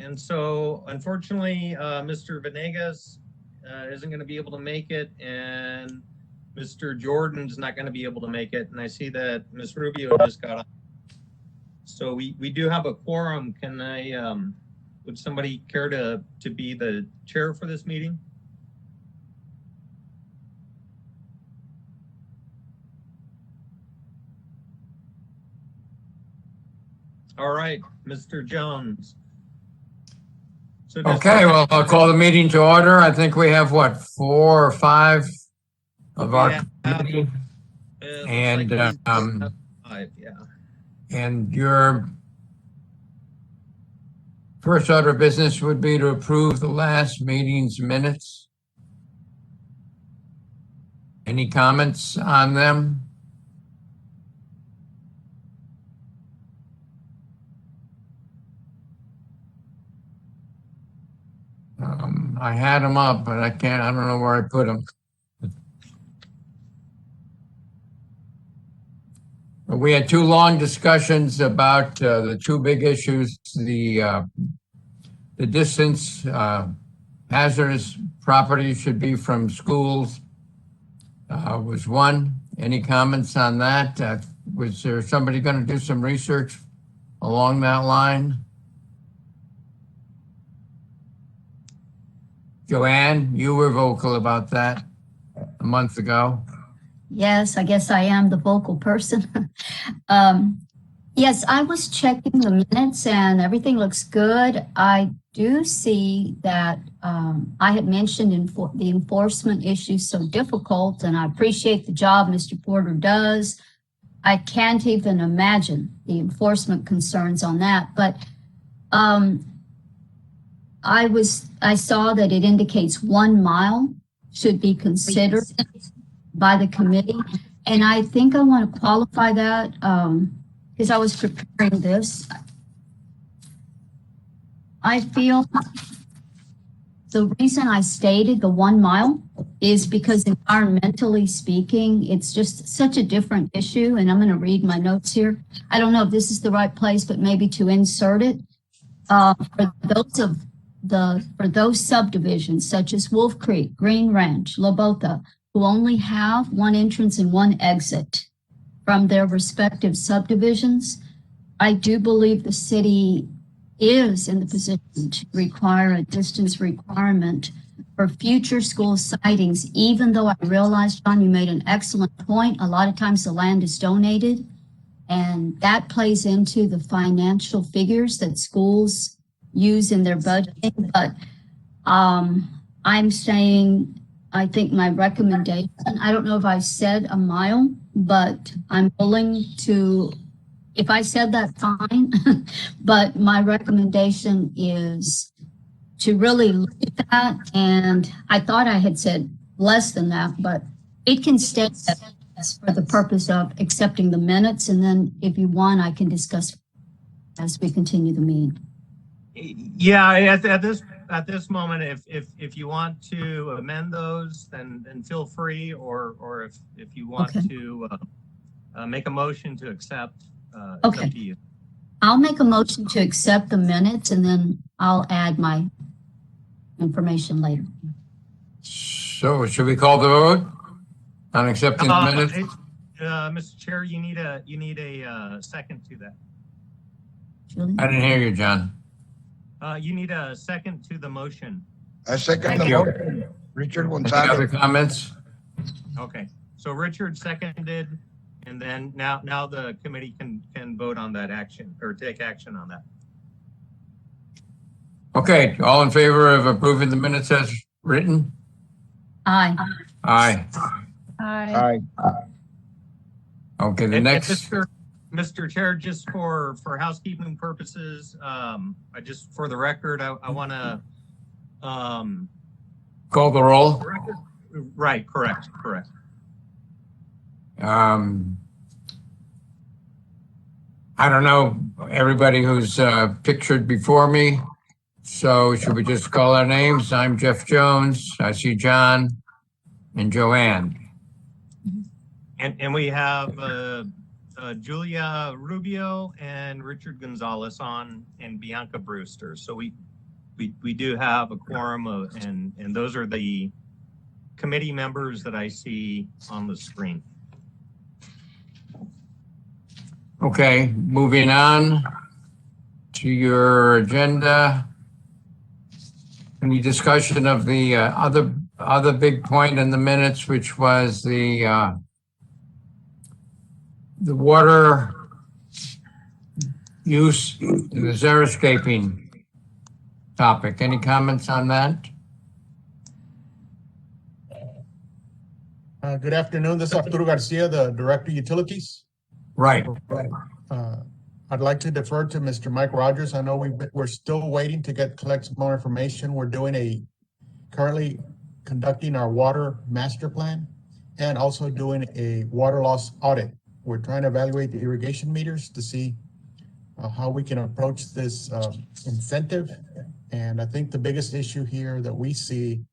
And so unfortunately, Mr. Venegas isn't going to be able to make it, and Mr. Jordan's not going to be able to make it. And I see that Ms. Rubio just got on. So we do have a quorum. Can I, would somebody care to be the chair for this meeting? All right, Mr. Jones. So okay, well, I'll call the meeting to order. I think we have, what, 4 or 5 of our committee? And, like 5, yeah. And your first order of business would be to approve the last meeting's minutes. Any comments on them? I had them up, but I don't know where I put them. We had 2 long discussions about the 2 big issues, the distance hazardous property should be from schools was one. Any comments on that? Was there somebody going to do some research along that line? Joanne, you were vocal about that a month ago. Yes, I guess I am the vocal person. Yes, I was checking the minutes and everything looks good. I do see that I had mentioned the enforcement issue so difficult, and I appreciate the job Mr. Porter does. I can't even imagine the enforcement concerns on that, but I saw that it indicates 1 mile should be considered by the committee. And I think I want to qualify that because I was preparing this. I feel the reason I stated the 1 mile is because environmentally speaking, it's just such a different issue. And I'm going to read my notes here. I don't know if this is the right place, but maybe to insert it. For those subdivisions such as Wolf Creek, Green Ranch, La Bota, who only have 1 entrance and 1 exit from their respective subdivisions, I do believe the city is in the position to require a distance requirement for future school sightings, even though I realize, John, you made an excellent point. A lot of times the land is donated, and that plays into the financial figures that schools use in their budgeting. But I'm saying, I think my recommendation, I don't know if I said 1 mile, but I'm willing to, if I said that, fine. But my recommendation is to really look at that. And I thought I had said less than that, but it can stay for the purpose of accepting the minutes. And then if you want, I can discuss as we continue the meeting. Yeah, at this moment, if you want to amend those, then feel free, or if you want to make a motion to accept, it's up to you. I'll make a motion to accept the minutes, and then I'll add my information later. So should we call the vote on accepting the minutes? Mr. Chair, you need a second to that. Julie? I didn't hear you, John. You need a second to the motion. I second the motion. Richard Gonzalez. Any other comments? Okay, so Richard seconded, and then now the committee can vote on that action or take action on that. Okay, all in favor of approving the minutes as written? Aye. Aye. Aye. Okay, the And next. Mr. Chair, just for housekeeping purposes, I just for the record, I want to Call the roll. Right, correct. I don't know everybody who's pictured before me, so should we just call our names? I'm Jeff Jones. I see John and Joanne. And we have Julia Rubio and Richard Gonzalez on, and Bianca Brewster. So we do have a quorum of, and those are the committee members that I see on the screen. Okay, moving on to your agenda. Any discussion of the other big point in the minutes, which was the water use, the xeroscaping topic. Any comments on that? Good afternoon. This is Arturo Garcia, the Director of Utilities. Right. I'd like to defer to Mr. Mike Rogers. I know we're still waiting to collect some more information. We're currently conducting our water master plan and also doing a water loss audit. We're trying to evaluate the irrigation meters to see how we can approach this incentive. And I think the biggest issue here that we see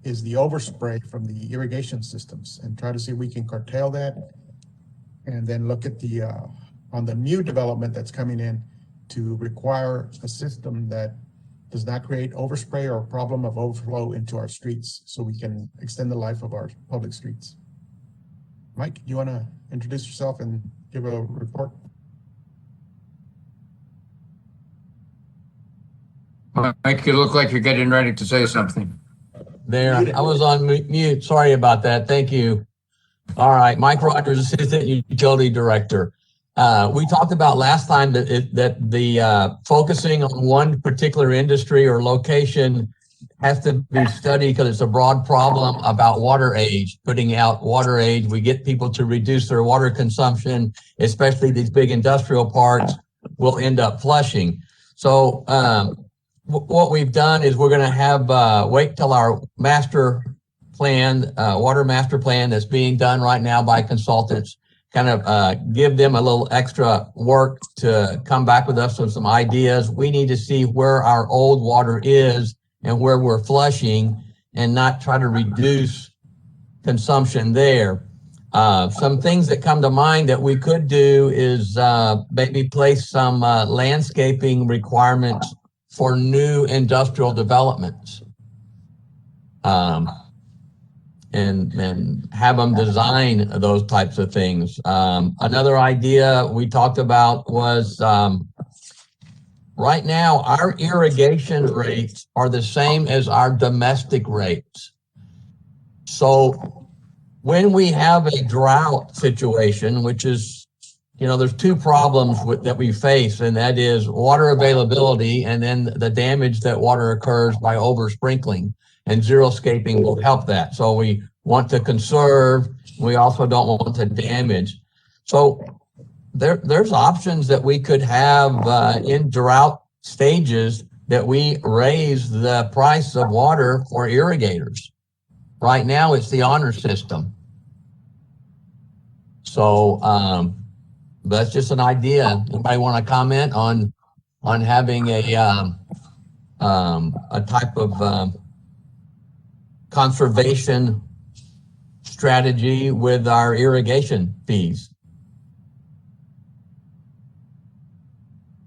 is the overspray from the irrigation systems, and try to see if we can curtail that. And then look at on the new development that's coming in to require a system that does not create overspray or a problem of overflow into our streets, so we can extend the life of our public streets. Mike, you want to introduce yourself and give a report? Mike, you look like you're getting ready to say something. There, I was on mute. Sorry about that. Thank you. All right, Mike Rogers, Assistant Utility Director. We talked about last time that the focusing on one particular industry or location has to be studied because it's a broad problem about water age, putting out water age. We get people to reduce their water consumption, especially these big industrial parks will end up flushing. So what we've done is we're going to have wait till our master plan, water master plan that's being done right now by consultants, kind of give them a little extra work to come back with us with some ideas. We need to see where our old water is and where we're flushing and not try to reduce consumption there. Some things that come to mind that we could do is maybe place some landscaping requirements for new industrial developments. And have them design those types of things. Another idea we talked about was right now our irrigation rates are the same as our domestic rates. So when we have a drought situation, which is, there's two problems that we face, and that is water availability and then the damage that water occurs by over sprinkling. And xeroscaping will help that. So we want to conserve. We also don't want to damage. So there's options that we could have in drought stages that we raise the price of water for irrigators. Right now, it's the honor system. So that's just an idea. Anybody want to comment on having a type of conservation strategy with our irrigation fees?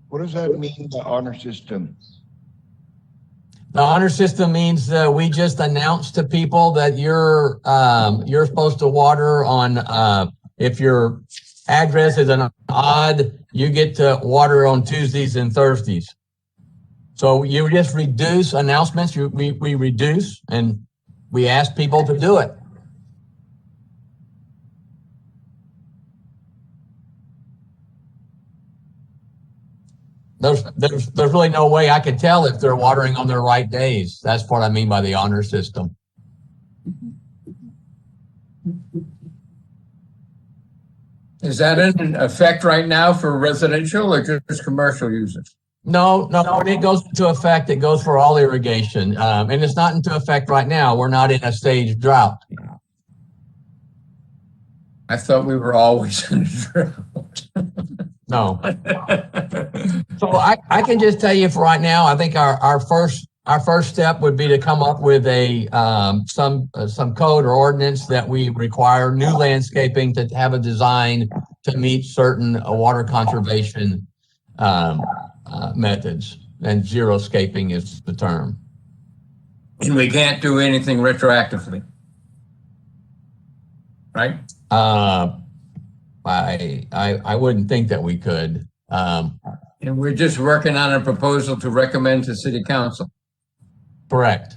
What does that mean, the honor system? The honor system means that we just announce to people that you're supposed to water on, if your address is an odd, you get to water on Tuesdays and Thursdays. So you just reduce announcements, we reduce, and we ask people to do it. There's really no way I could tell if they're watering on their right days. That's what I mean by the honor system. Is that in effect right now for residential or just commercial users? No, when it goes into effect, it goes for all irrigation. And it's not into effect right now. We're not in a stage drought. I thought we were always in a drought. No. So I can just tell you for right now, I think our first step would be to come up with some code or ordinance that we require new landscaping to have a design to meet certain water conservation methods. and xeroscaping is the term. And we can't do anything retroactively. Right? I wouldn't think that we could. And we're just working on a proposal to recommend to city council. Correct.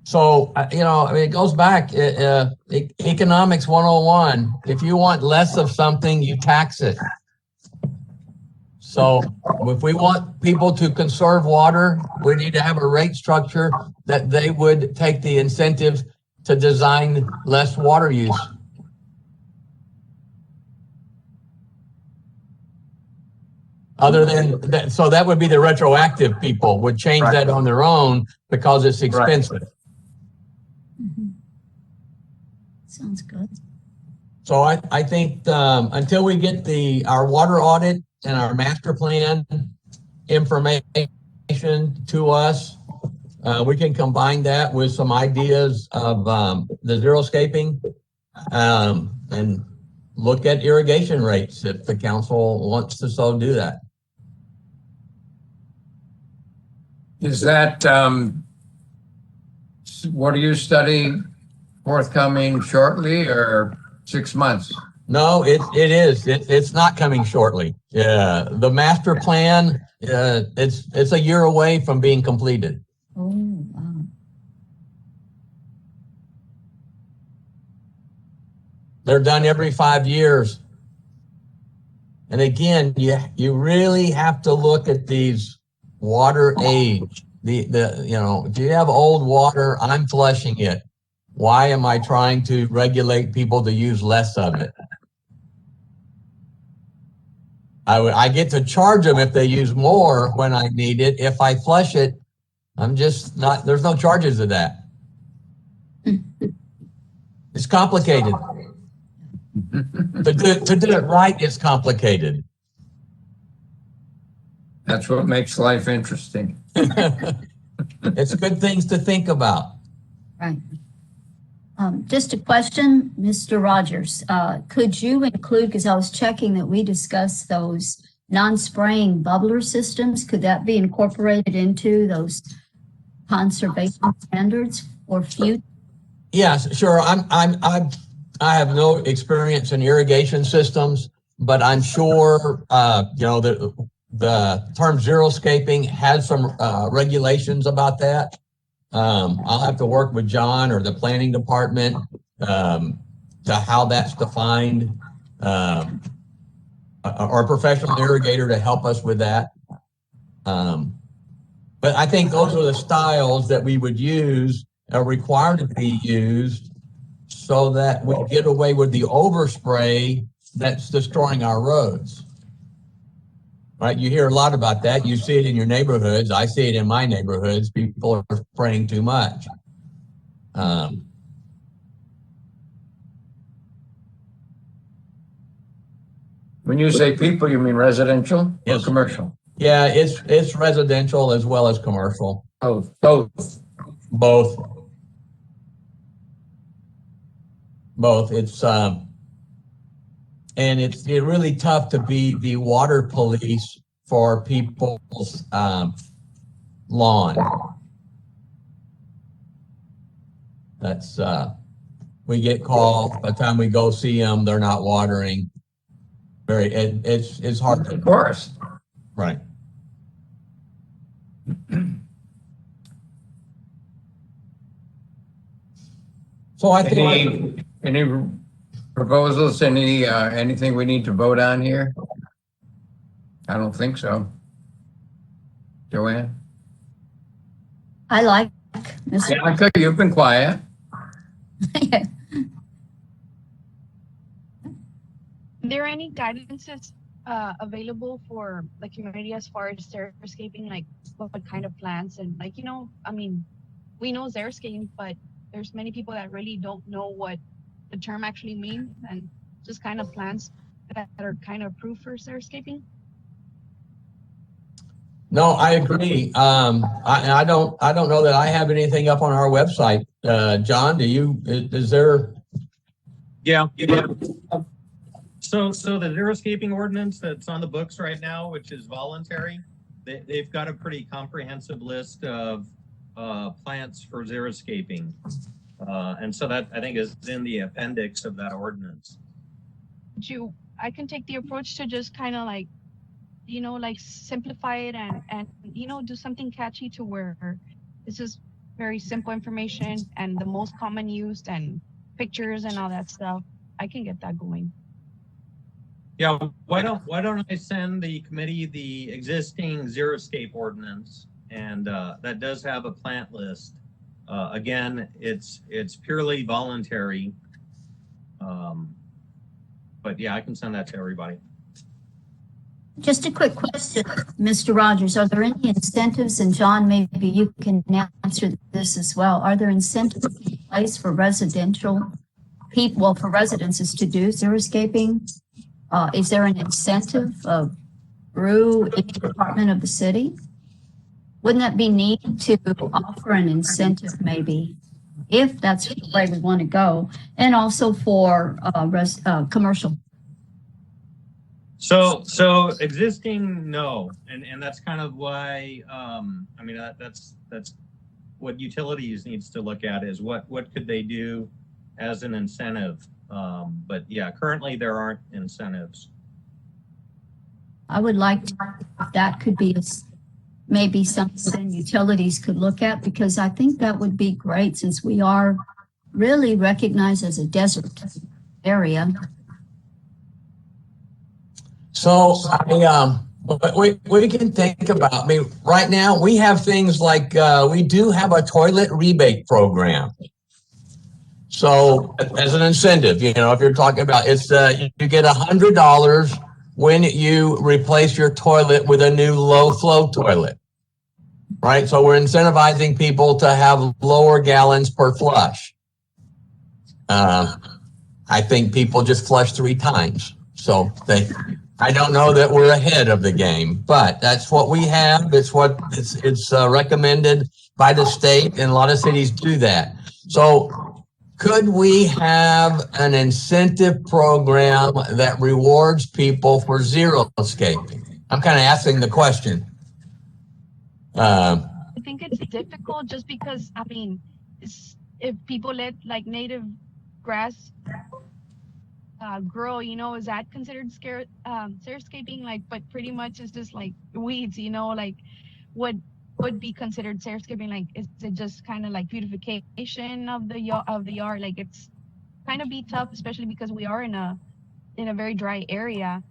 So, I mean, it goes back, economics 101. If you want less of something, you tax it. So if we want people to conserve water, we need to have a rate structure that they would take the incentive to design less water use. Other than that, so that would be the retroactive people would change that on their own because it's expensive. Mhm. Sounds good. So I think until we get our water audit and our master plan information to us, we can combine that with some ideas of the xeroscaping and look at irrigation rates if the council wants to so do that. Is that, what are you studying forthcoming shortly or 6 months? No, it is. It's not coming shortly. Yeah, the master plan, it's a year away from being completed. Oh, wow. They're done every 5 years. And again, you really have to look at these water age. Do you have old water? I'm flushing it. Why am I trying to regulate people to use less of it? I get to charge them if they use more when I need it. If I flush it, I'm just not, there's no charges of that. It's complicated. To do it right is complicated. That's what makes life interesting. It's good things to think about. Right. Just a question, Mr. Rogers, could you include, because I was checking that we discussed those non-spraying bubbler systems, could that be incorporated into those conservation standards or future? Yes, sure. I have no experience in irrigation systems, but I'm sure, the term xeroscaping has some regulations about that. I'll have to work with John or the planning department to how that's defined, or a professional irrigator to help us with that. But I think those are the styles that we would use, are required to be used, so that we get away with the overspray that's destroying our roads. Right, you hear a lot about that. You see it in your neighborhoods. I see it in my neighborhoods. People are spraying too much. When you say people, you mean residential or Yes. commercial? Yeah, it's residential as well as commercial. Oh, both. Both. It's and it's really tough to be the water police for people's lawn. That's we get calls by the time we go see them, they're not watering. It's hard to, Of course. right. So I think Any proposals, anything we need to vote on here? I don't think so. Joanne? I like Mr. Bianca, you've been quiet. Are there any guidances available for the community as far as xeriscaping, like what kind of plants and like, I mean, we know xeriscaping, but there's many people that really don't know what the term actually means and just kind of plants that are kind of approved for xeriscaping. No, I agree. I don't know that I have anything up on our website. John, do you? Is there? Yeah. So the xeriscaping ordinance that's on the books right now, which is voluntary, they've got a pretty comprehensive list of plants for xeriscaping. And so that I think is in the appendix of that ordinance. I can take the approach to just kind of like, like simplify it and do something catchy to where this is very simple information and the most common used and pictures and all that stuff. I can get that going. Yeah, why don't I send the committee the existing xeriscape ordinance, and that does have a plant list. Again, it's purely voluntary, but yeah, I can send that to everybody. Just a quick question, Mr. Rogers, are there any incentives, and John, maybe you can answer this as well. Are there incentives in place for residential people, well, for residences to do xeriscaping? Is there an incentive through each department of the city? Wouldn't that be neat to offer an incentive maybe, if that's the way we want to go, and also for commercial? So existing, no, and that's kind of why I mean that's what utilities needs to look at is what could they do as an incentive. But yeah, currently there aren't incentives. I would like to, that could be maybe something utilities could look at, because I think that would be great since we are really recognized as a desert area. So we can think about, I mean, right now we have things like, we do have a toilet rebate program. So as an incentive, if you're talking about it's, you get $100 when you replace your toilet with a new low flow toilet, right? So we're incentivizing people to have lower gallons per flush. I think people just flush 3 times. So I don't know that we're ahead of the game, but that's what we have. It's what it's recommended by the state, and a lot of cities do that. So could we have an incentive program that rewards people for xeriscaping? I'm kind of asking the question. I think it's difficult just because, I mean, if people let like native grass grow, is that considered xeriscaping? Like, but pretty much it's just like weeds, like what would be considered xeriscaping? Like, is it just kind of like beautification of the yard? Like, it's kind of be tough, especially because we are in a very dry area.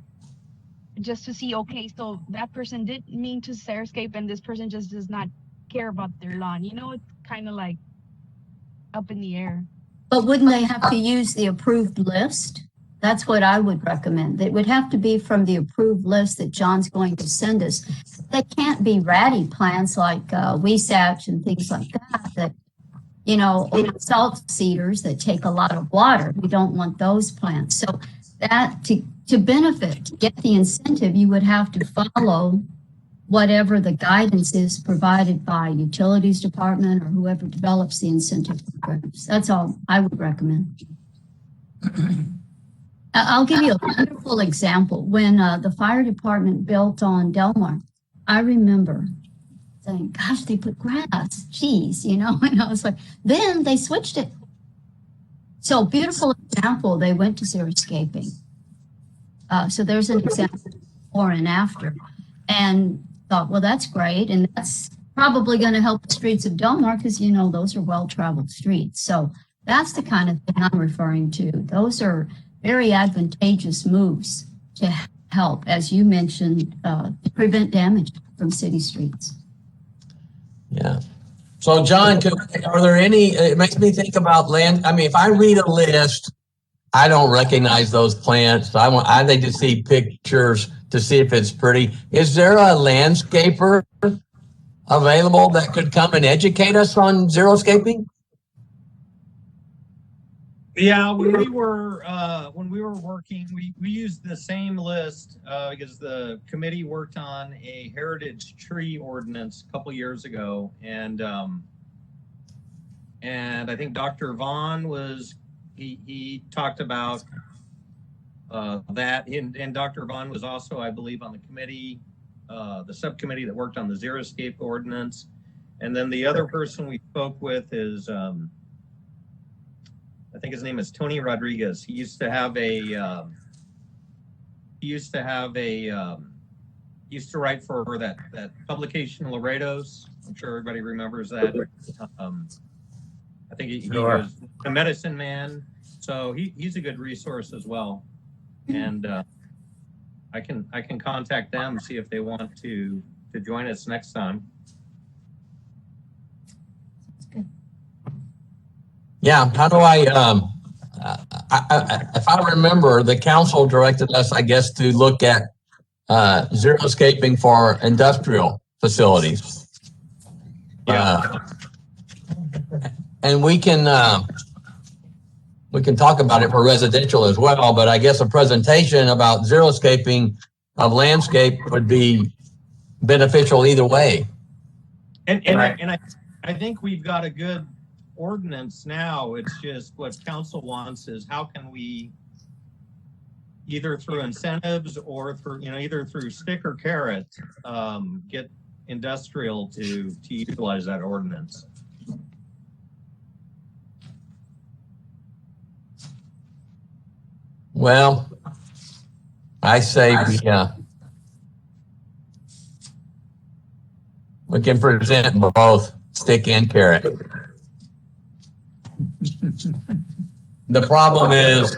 Just to see, okay, so that person did mean to xeriscape, and this person just does not care about their lawn. It's kind of like up in the air. But wouldn't they have to use the approved list? That's what I would recommend. It would have to be from the approved list that John's going to send us. They can't be ratty plants like weesach and things like that, or salt cedars that take a lot of water. We don't want those plants. So that to benefit, to get the incentive, you would have to follow whatever the guidance is provided by utilities department or whoever develops the incentive programs. That's all I would recommend. I'll give you a wonderful example. When the fire department built on Delmar, I remember saying, gosh, they put grass, geez, and I was like, then they switched it. So beautiful example, they went to xeriscaping. So there's an example before and after. And thought, well, that's great. And that's probably going to help the streets of Delmar because, those are well-traveled streets. So that's the kind of thing I'm referring to. Those are very advantageous moves to help, as you mentioned, prevent damage from city streets. Yeah. So, John, are there any, it makes me think about land. I mean, if I read a list, I don't recognize those plants. I need to see pictures to see if it's pretty. Is there a landscaper available that could come and educate us on xeriscaping? Yeah, when we were working, we used the same list because the committee worked on a heritage tree ordinance a couple years ago, and I think Dr. Vaughn was he talked about That, and Dr. Vaughn was also, I believe, on the committee, the subcommittee that worked on the Xeroscape ordinance. And then the other person we spoke with is, I think his name is Tony Rodriguez. He used to write for that publication Laredo's. I'm sure everybody remembers that. I think he was a medicine man. So he's a good resource as well. And I can contact them, see if they want to join us next time. Yeah, how do if I remember, the council directed us, I guess, to look at xeroscaping for industrial facilities. Yeah. And we can talk about it for residential as well, but I guess a presentation about xeroscaping of landscape would be beneficial either way. And I think we've got a good ordinance now. It's just what council wants is how can we, either through incentives or through, either through stick or carrot, get industrial to utilize that ordinance. Well, I say we can present both stick and carrot. The problem is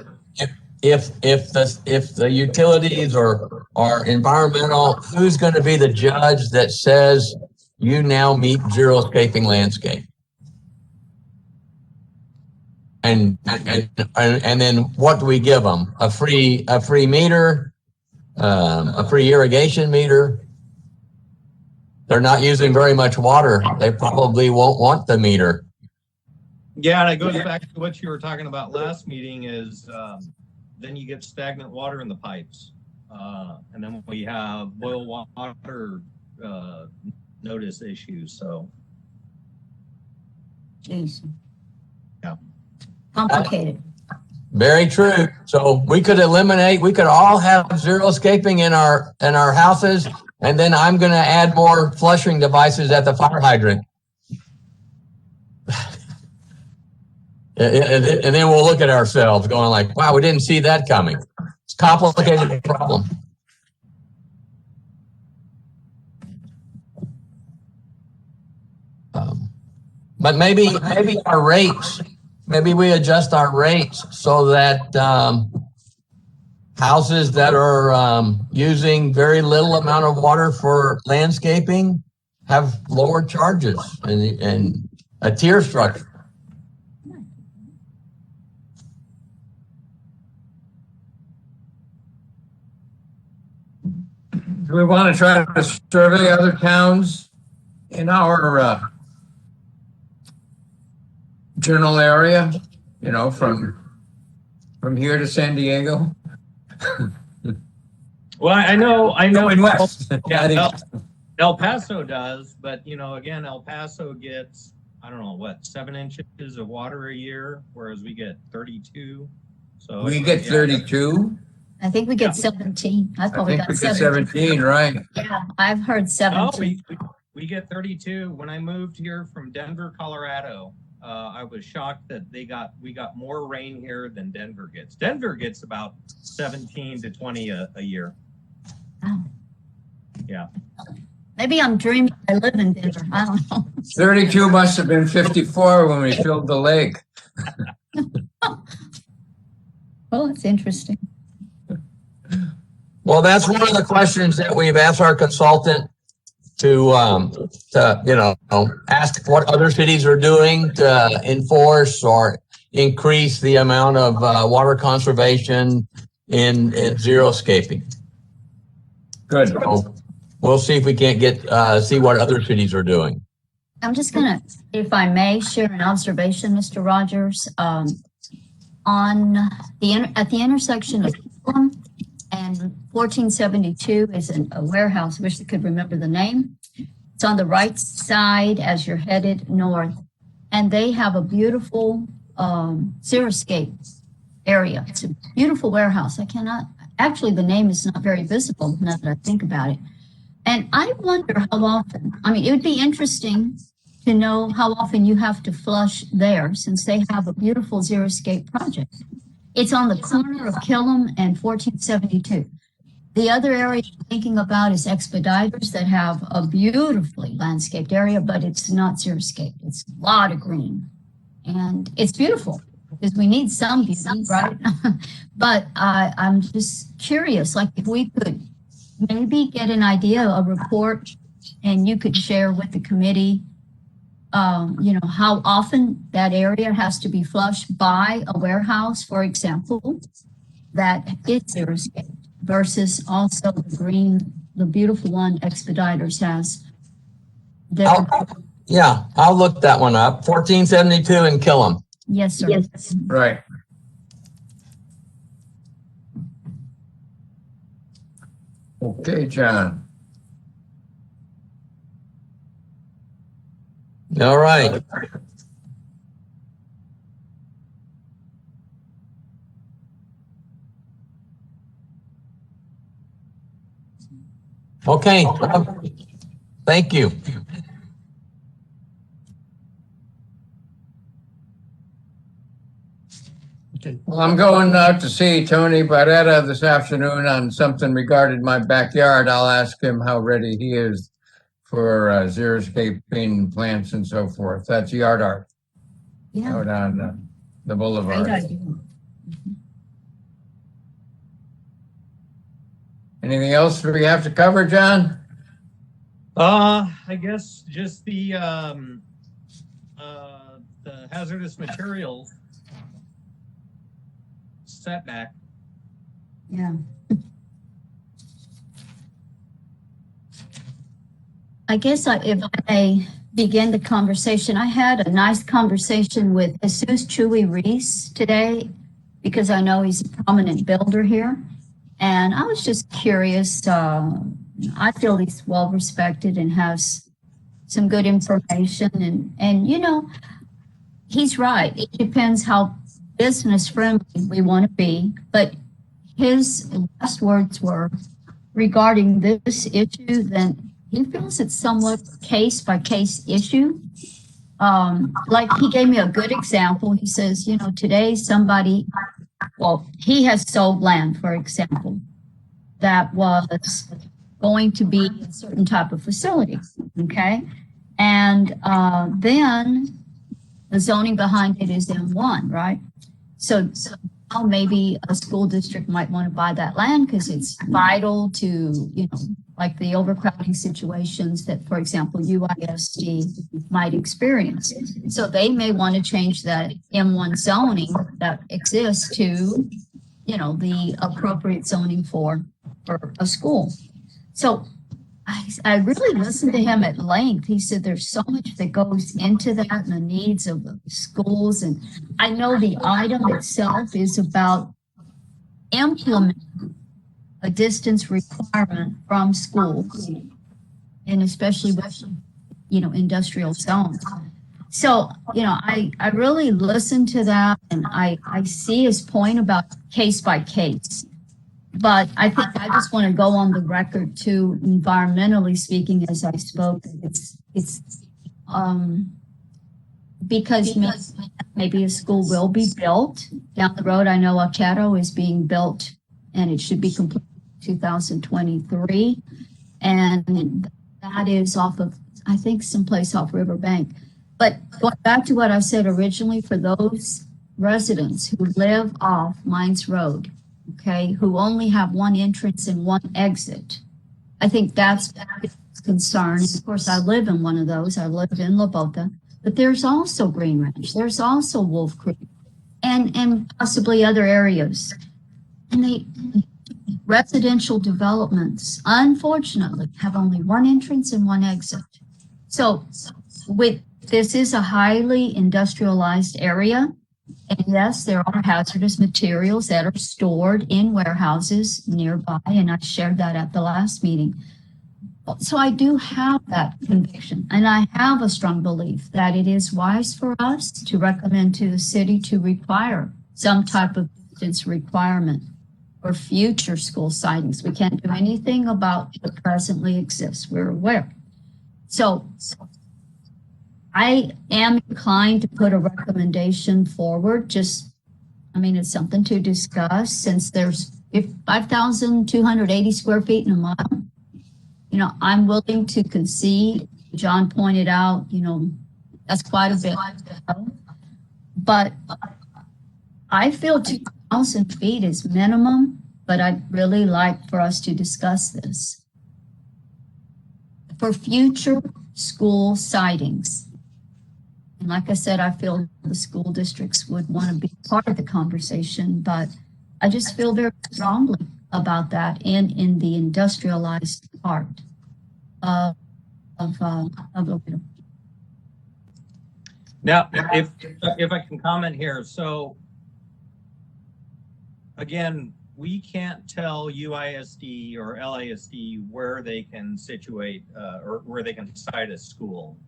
if the utilities are environmental, who's going to be the judge that says you now meet xeroscaping landscape? And then what do we give them? A free meter, a free irrigation meter. They're not using very much water. They probably won't want the meter. Yeah, and it goes back to what you were talking about last meeting is then you get stagnant water in the pipes. And then we have boil water notice issues, so. Jeez. Yeah. Complicated. Very true. So we could all have xeroscaping in our houses, and then I'm going to add more flushing devices at the fire hydrant. And then we'll look at ourselves going like, wow, we didn't see that coming. It's a complicated problem. But maybe our rates, maybe we adjust our rates so that houses that are using very little amount of water for landscaping have lower charges and a tier structure. Do we want to try to survey other towns in our general area, from here to San Diego? Well, I know. In West. Yeah, El Paso does, but again, El Paso gets, I don't know, what, 7 inches of water a year, whereas we get 32. So we get 32. I think we get 17. I thought we got 17, right? Yeah, I've heard 17. No, we get 32. When I moved here from Denver, Colorado, I was shocked that we got more rain here than Denver gets. Denver gets about 17 to 20 a year. Oh. Yeah. Maybe I'm dreaming. I live in Denver. I don't know. 32 must have been 54 when we filled the lake. Well, it's interesting. Well, that's one of the questions that we've asked our consultant to ask what other cities are doing to enforce or increase the amount of water conservation in xeroscaping. Good. So we'll see if we can't see what other cities are doing. I'm just gonna, if I may, share an observation, Mr. Rogers. At the intersection of Fulham and 1472 is a warehouse. Wish I could remember the name. It's on the right side as you're headed north, and they have a beautiful xeroscape area. It's a beautiful warehouse. Actually, the name is not very visible now that I think about it. And I wonder how often, I mean, it would be interesting to know how often you have to flush there since they have a beautiful Xeroscape project. It's on the corner of Killam and 1472. The other area I'm thinking about is Expeditors that have a beautifully landscaped area, but it's not Xeroscape. It's a lot of green. And it's beautiful because we need some beauty, right? But I'm just curious, like if we could maybe get an idea, a report, and you could share with the committee, how often that area has to be flushed by a warehouse, for example, that is Xeroscape versus also the beautiful one Expeditors has. I'll look that one up. 1472 and Killam. Yes, sir. Yes. Right. Okay, John. All right. Okay. Thank you. Okay. Well, I'm going out to see Tony Barbato this afternoon on something regarding my backyard. I'll ask him how ready he is for xeriscaping plants and so forth. That's yard art Yeah. out on the boulevard. Great idea. Anything else we have to cover, John? I guess just the hazardous materials setback. Yeah. I guess if I begin the conversation, I had a nice conversation with Jesus Chewy Reese today because I know he's a prominent builder here. And I was just curious. I feel he's well respected and has some good information. And he's right. It depends how business friendly we want to be. But his last words were regarding this issue, then he feels it's somewhat case by case issue. Like he gave me a good example. He says, today he has sold land, for example, that was going to be a certain type of facility. Okay. And then the zoning behind it is M1, right? So now maybe a school district might want to buy that land because it's vital to, like the overcrowding situations that, for example, UISD might experience. So they may want to change that M1 zoning that exists to, the appropriate zoning for a school. So I really listened to him at length. He said there's so much that goes into that and the needs of the schools. And I know the item itself is about implementing a distance requirement from schools, and especially with, industrial zones. So, I really listened to that, and I see his point about case by case. But I think I just want to go on the record too, environmentally speaking, as I spoke, it's because maybe a school will be built down the road. I know Achero is being built and it should be complete in 2023. And that is off of, I think, someplace off Riverbank. But going back to what I said originally, for those residents who live off Mines Road, okay, who only have one entrance and one exit, I think that's a concern. And of course, I live in one of those. I live in La Bota, but there's also Green Ranch. There's also Wolf Creek and possibly other areas. And residential developments, unfortunately, have only one entrance and one exit. So this is a highly industrialized area. And yes, there are hazardous materials that are stored in warehouses nearby, and I shared that at the last meeting. So I do have that conviction, and I have a strong belief that it is wise for us to recommend to the city to require some type of distance requirement for future school sightings. We can't do anything about what presently exists. We're aware. So I am inclined to put a recommendation forward. It's something to discuss since there's 5,280 square feet in a mile. I'm willing to concede. John pointed out, that's quite a bit. But I feel 2,000 feet is minimum, but I'd really like for us to discuss this. For future school sightings, and like I said, I feel the school districts would want to be part of the conversation, but I just feel very strongly about that in the industrialized part of Laredo. Now, if I can comment here, so again, we can't tell UISD or LASD where they can situate or where they can site a school.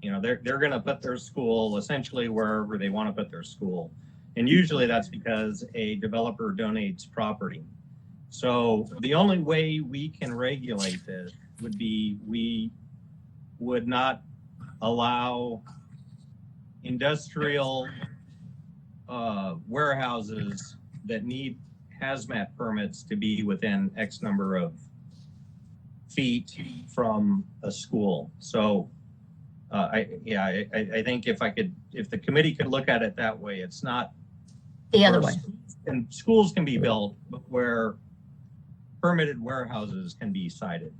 They're going to put their school essentially wherever they want to put their school, and usually that's because a developer donates property. So the only way we can regulate this would be we would not allow industrial warehouses that need hazmat permits to be within X number of feet from a school. So I think if the committee could look at it that way, it's not The other way. And schools can be built where permitted warehouses can be sited.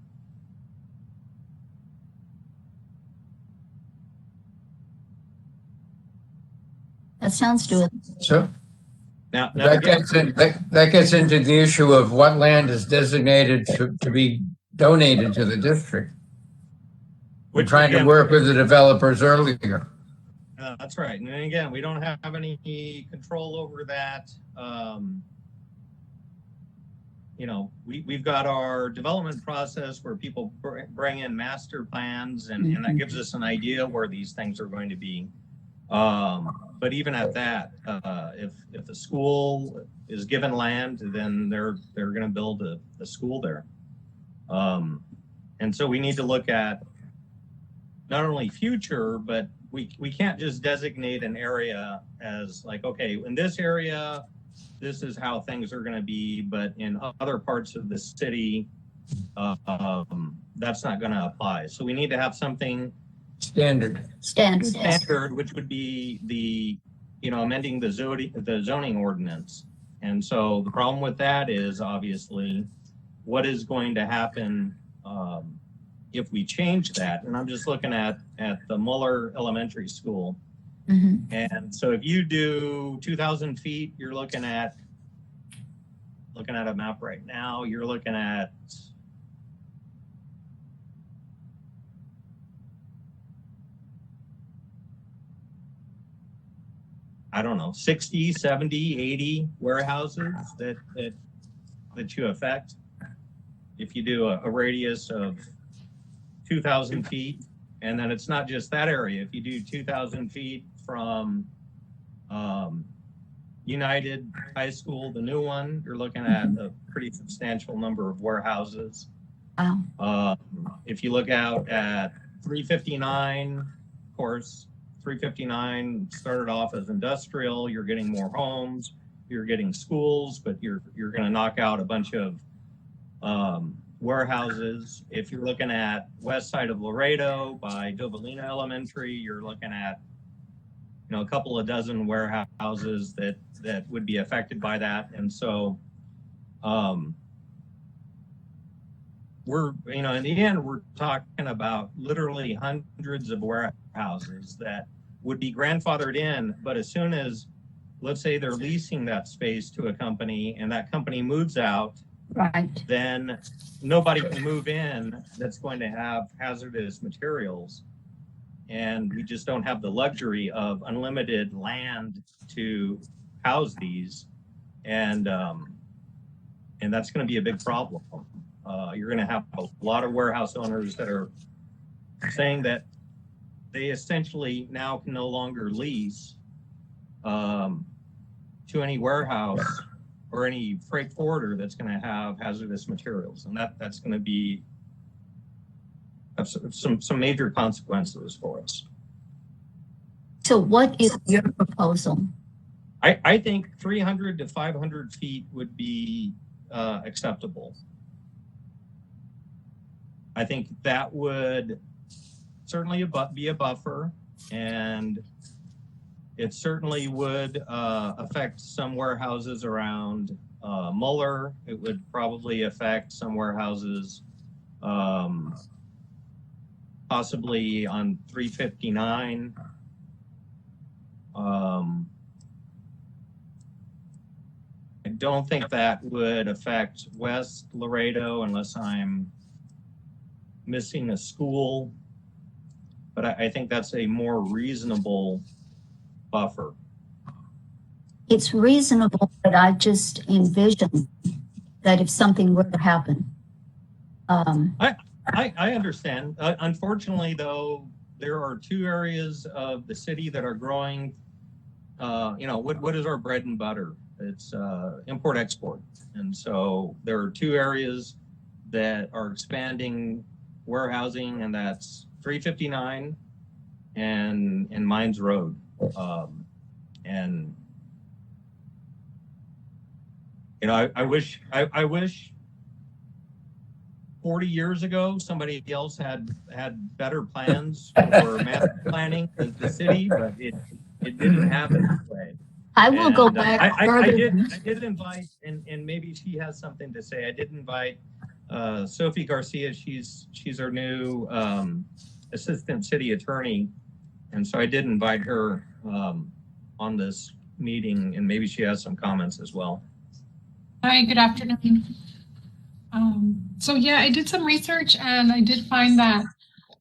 That sounds doable. So Now that gets into the issue of what land is designated to be donated to the district. We're trying to work with the developers earlier. That's right. And again, we don't have any control over that. We've got our development process where people bring in master plans and that gives us an idea where these things are going to be. But even at that, if the school is given land, then they're going to build a school there. And so we need to look at not only future, but we can't just designate an area as like, okay, in this area, this is how things are going to be, but in other parts of the city, that's not going to apply. So we need to have something Standard, which would be amending the zoning ordinance. And so the problem with that is obviously what is going to happen if we change that. And I'm just looking at the Muller Elementary School. Mm-hmm. And so if you do 2,000 feet, you're looking at a map right now, you're looking at I don't know, 60, 70, 80 warehouses that you affect. If you do a radius of 2,000 feet, and then it's not just that area. If you do 2,000 feet from United High School, the new one, you're looking at a pretty substantial number of warehouses. Wow. If you look out at 359, of course, 359 started off as industrial. You're getting more homes, you're getting schools, but you're going to knock out a bunch of warehouses. If you're looking at west side of Laredo by Dovalina Elementary, you're looking at a couple of dozen warehouses that would be affected by that. And so we're in the end we're talking about literally hundreds of warehouses that would be grandfathered in, but as soon as, let's say, they're leasing that space to a company and that company moves out, right, then nobody can move in that's going to have hazardous materials. And we just don't have the luxury of unlimited land to house these. And that's going to be a big problem. You're going to have a lot of warehouse owners that are saying that they essentially now can no longer lease to any warehouse or any freight forwarder that's going to have hazardous materials, and that's going to be have some major consequences for us. So what is your proposal? I think 300 to 500 feet would be acceptable. I think that would certainly be a buffer, and it certainly would affect some warehouses around Muller. It would probably affect some warehouses possibly on 359. I don't think that would affect West Laredo unless I'm missing a school, but I think that's a more reasonable buffer. It's reasonable, but I just envision that if something were to happen. I understand. Unfortunately, though, there are two areas of the city that are growing. What is our bread and butter? It's import-export. And so there are two areas that are expanding warehousing, and that's 359 and Mines Road. I wish 40 years ago somebody else had better plans for master planning than the city, but it didn't happen that way. I will go back further. I did invite, and maybe she has something to say. I did invite Sophie Garcia. She's our new assistant city attorney, and so I did invite her on this meeting, and maybe she has some comments as well. Hi, good afternoon. So yeah, I did some research and I did find that,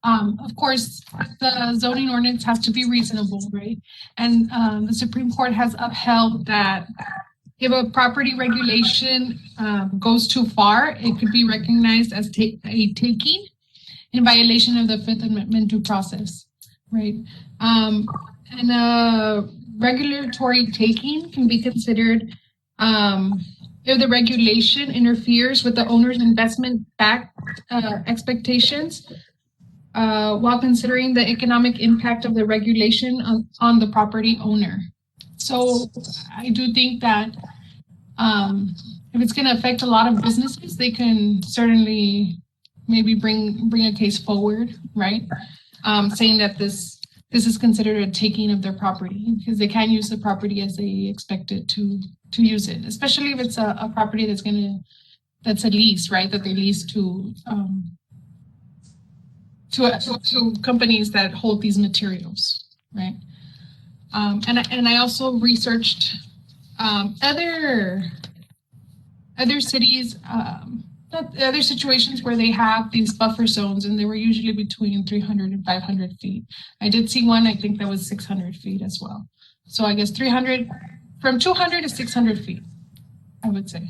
of course, the zoning ordinance has to be reasonable, right? And the Supreme Court has upheld that if a property regulation goes too far, it could be recognized as a taking in violation of the Fifth Amendment due process, right? And a regulatory taking can be considered if the regulation interferes with the owner's investment-backed expectations, while considering the economic impact of the regulation on the property owner. So I do think that if it's going to affect a lot of businesses, they can certainly maybe bring a case forward, right? Saying that this is considered a taking of their property because they can't use the property as they expected to use it, especially if it's a property that's a lease, right? That they lease to companies that hold these materials, right? And I also researched other cities, other situations where they have these buffer zones, and they were usually between 300 and 500 feet. I did see one, I think that was 600 feet as well. So I guess 300, from 200 to 600 feet, I would say.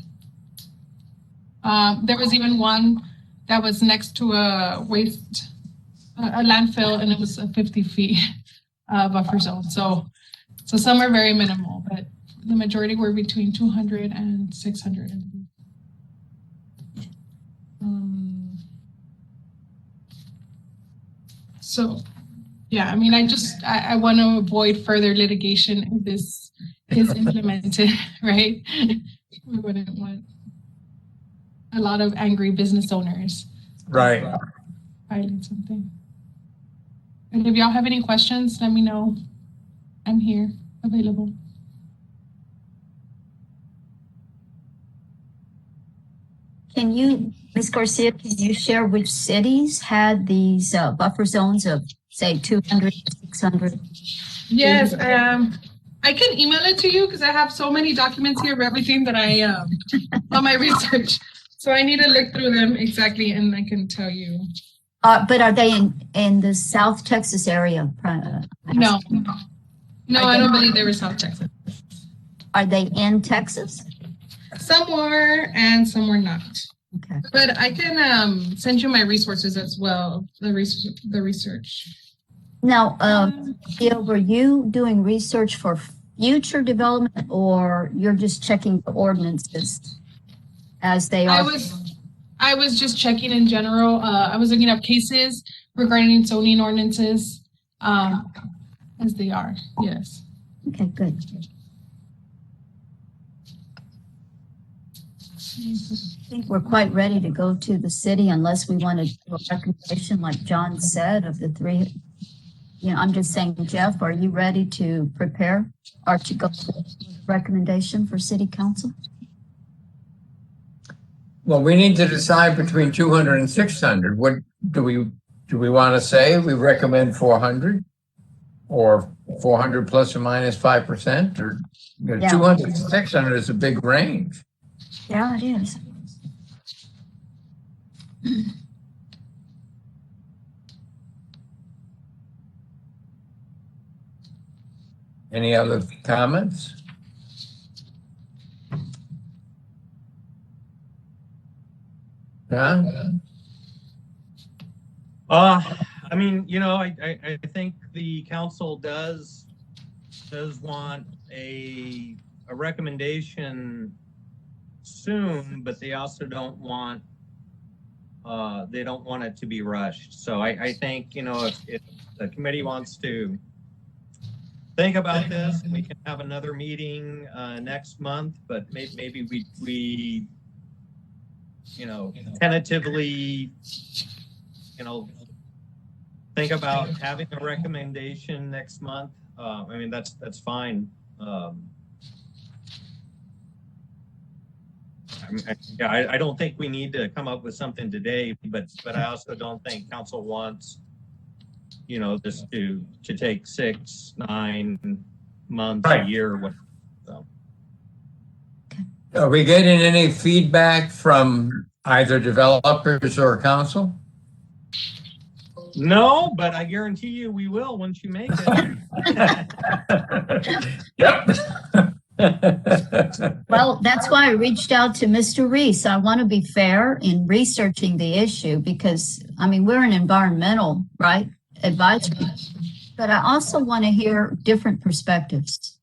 There was even one that was next to a landfill, and it was a 50 feet buffer zone. So some are very minimal, but the majority were between 200 and 600. So, yeah, I mean, I want to avoid further litigation if this is implemented, right? We wouldn't want a lot of angry business owners. Right. Filing something. And if y'all have any questions, let me know. I'm here, available. Can you, Ms. Garcia, can you share which cities had these buffer zones of, say, 200, 600? Yes, I can email it to you because I have so many documents here of everything that I, on my research. So I need to look through them exactly, and I can tell you. But are they in the South Texas area? No, I don't believe they were South Texas. Are they in Texas? Some were and some were not. Okay. But I can send you my resources as well, the research. Now, Gil, were you doing research for future development, or you're just checking the ordinances as they are? I was just checking in general. I was looking up cases regarding zoning ordinances, as they are, yes. Okay, good. I think we're quite ready to go to the city unless we want to do a recommendation, like John said, of the three. You know, I'm just saying, Jeff, are you ready to prepare or to go to recommendation for city council? Well, we need to decide between 200 and 600. What do we want to say? We recommend 400 or 400 plus or minus 5%, or Yeah. 200 to 600 is a big range. Yeah, it is. Any other comments? John? I mean, you know, I think the council does want a recommendation soon, but they also don't want it to be rushed. So I think, you know, if the committee wants to think about this, we can have another meeting next month, but maybe we you know, tentatively, you know, think about having a recommendation next month. I mean, that's fine. I don't think we need to come up with something today, but I also don't think council wants, you know, this to take 6, 9 months, a year. So. Are we getting any feedback from either developers or council? No, but I guarantee you we will once you make it. Yep. Well, that's why I reached out to Mr. Reese. I want to be fair in researching the issue because, I mean, we're an environmental, right, advisory, but I also want to hear different perspectives.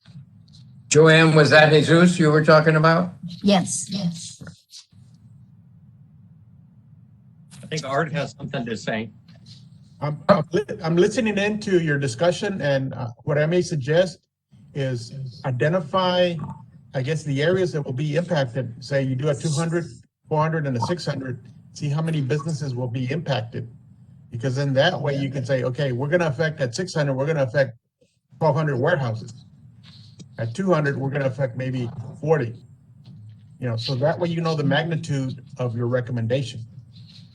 Joanne, was that Jesus you were talking about? Yes, yes. I think Art has something to say. I'm listening into your discussion, and what I may suggest is identify, I guess, the areas that will be impacted. Say you do a 200, 400, and a 600, see how many businesses will be impacted. Because in that way you can say, okay, we're gonna affect at 600, we're gonna affect 1,200 warehouses. At 200, we're gonna affect maybe 40. You know, so that way you know the magnitude of your recommendation.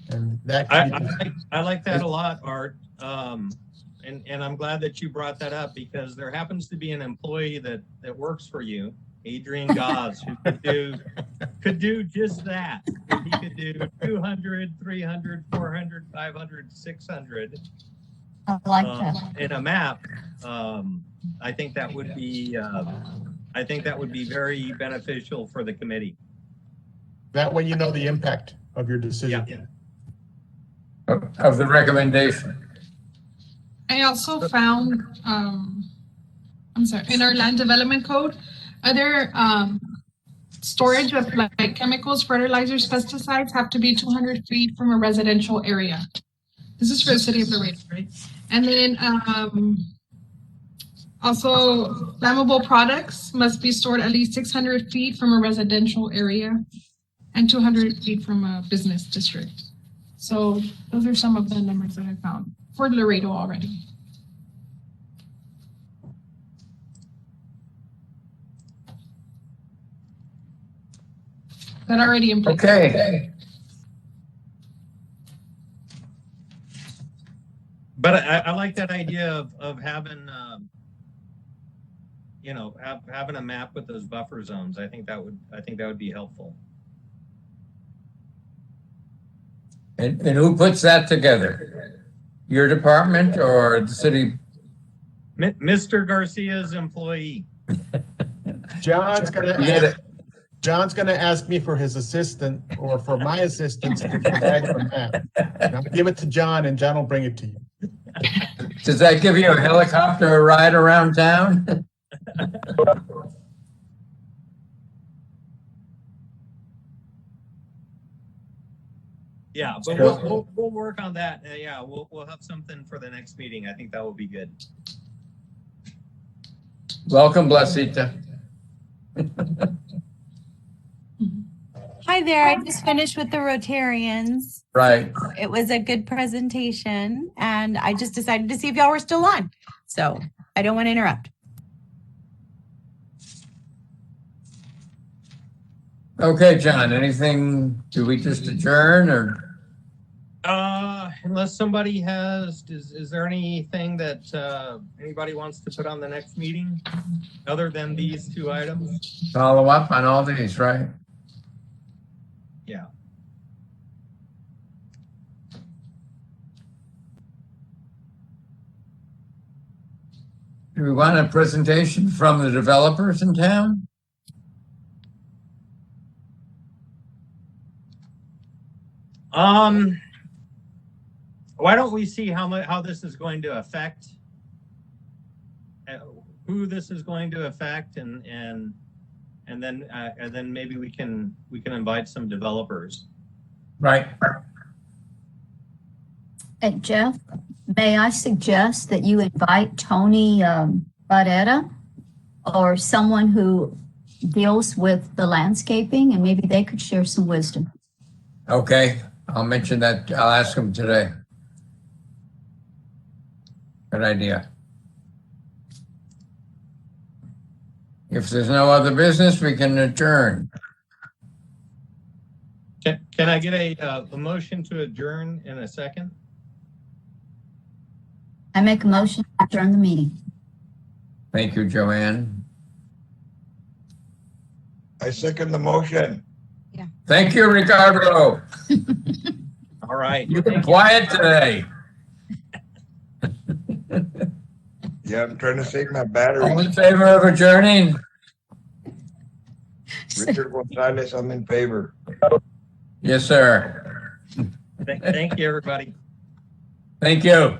And that I like that a lot, Art. And I'm glad that you brought that up because there happens to be an employee that works for you, Adrian Goss, who could do just that. He could do 200, 300, 400, 500, 600. I like that. In a map. I think that would be very beneficial for the committee. That way you know the impact of your decision. Yeah. Of the recommendation. I also found, in our land development code, other storage of like chemicals, fertilizers, pesticides have to be 200 feet from a residential area. This is for the city of Laredo, right? And then also flammable products must be stored at least 600 feet from a residential area and 200 feet from a business district. So those are some of the numbers that I found for Laredo already. That already in place. Okay. But I like that idea of having, you know, having a map with those buffer zones. I think that would be helpful. And who puts that together? Your department or the city? Mr. Garcia's employee. John's gonna ask me for his assistant or for my assistance to provide a map. And I'll give it to John and John will bring it to you. Does that give you a helicopter ride around town? Yeah, but we'll work on that. Yeah, we'll have something for the next meeting. I think that will be good. Welcome, Blasita. Hi there. I just finished with the Rotarians. Right. It was a good presentation, and I just decided to see if y'all were still on. So I don't want to interrupt. Okay, John, anything, do we just adjourn or? Unless somebody is there anything that anybody wants to put on the next meeting other than these two items? Follow up on all these, right? Yeah. Do we want a presentation from the developers in town? Why don't we see how this is going to affect who this is going to affect, and then maybe we can invite some developers. Right. And Jeff, may I suggest that you invite Tony Barrera or someone who deals with the landscaping, and maybe they could share some wisdom. Okay, I'll mention that. I'll ask him today. Good idea. If there's no other business, we can adjourn. Can I get a motion to adjourn in a second? I make a motion to adjourn the meeting. Thank you, Joanne. I second the motion. Thank you, Ricardo. All right. You've been quiet today. Yeah, I'm trying to save my All battery. in favor of adjourning? Richard Gonzalez, I'm in favor. Yes, sir. Thank you, everybody. Thank you.